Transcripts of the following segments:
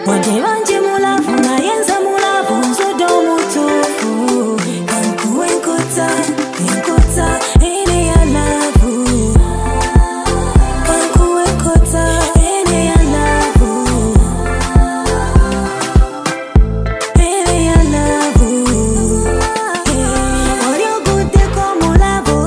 Wade wanje mulavu na yenza mulavu Zodo mutufu Kanku enkota, enkota Ene ya lavu Kanku enkota Ene ya lavu Ene ya lavu Oryo gude ko mulavu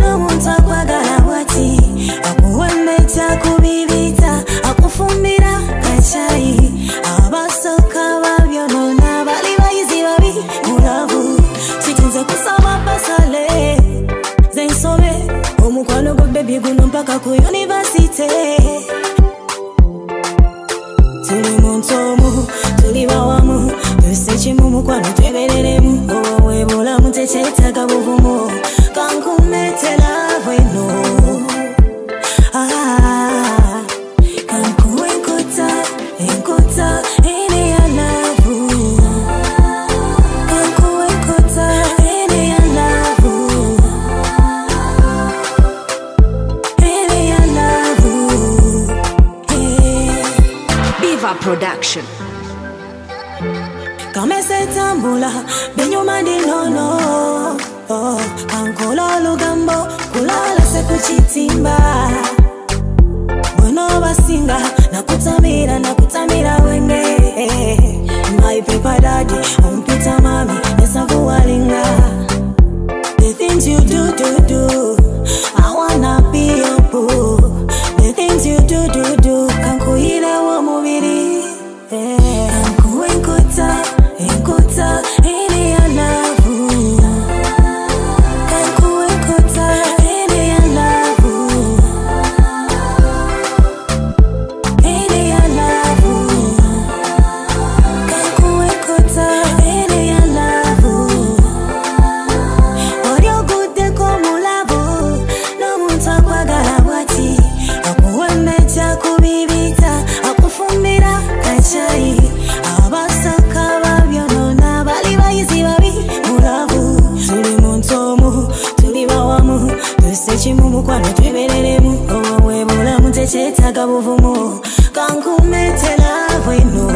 No munta kwa galawati Akuwemecha kubibita Akufumbira kachai Abasoka babionona Bali baizi babi mulavu Chitinze kusaba basale Zensobe Omukwano go baby guno mpaka ku university Tuli muntomu, tuli bawamu Tusechimu mukwano twebereremu Owe bulamu techetaga buvumu Kankumete love eno Kanku enkota, enkota Ene ya lavu Kanku enkota Ene ya lavu Ene ya lavu Biva Production. Kamese tambula Benyuma di nono Kankola lugambo Kulala se kuchitimba Bueno basinga Nakutamira wenge My paper daddy Umpita mami Nesavu walinga The things you do I wanna be your boo The things you do Kanku ile wa mubiri Kanku enkota, enkota Ene ya lavu Kanku enkota Ene ya lavu Ene ya lavu Kanku enkota Ene ya lavu Oryo gude ko mulavu No munta kwa galawati Akuwemecha kubibita Akufumbira kachai Abasaka babionona Bali baizi babi mulavu Tuli muntomu, tuli bawamu Tusechimu mukwano twebereremu Owe bulamu techetaga buvumu Kankumete love eno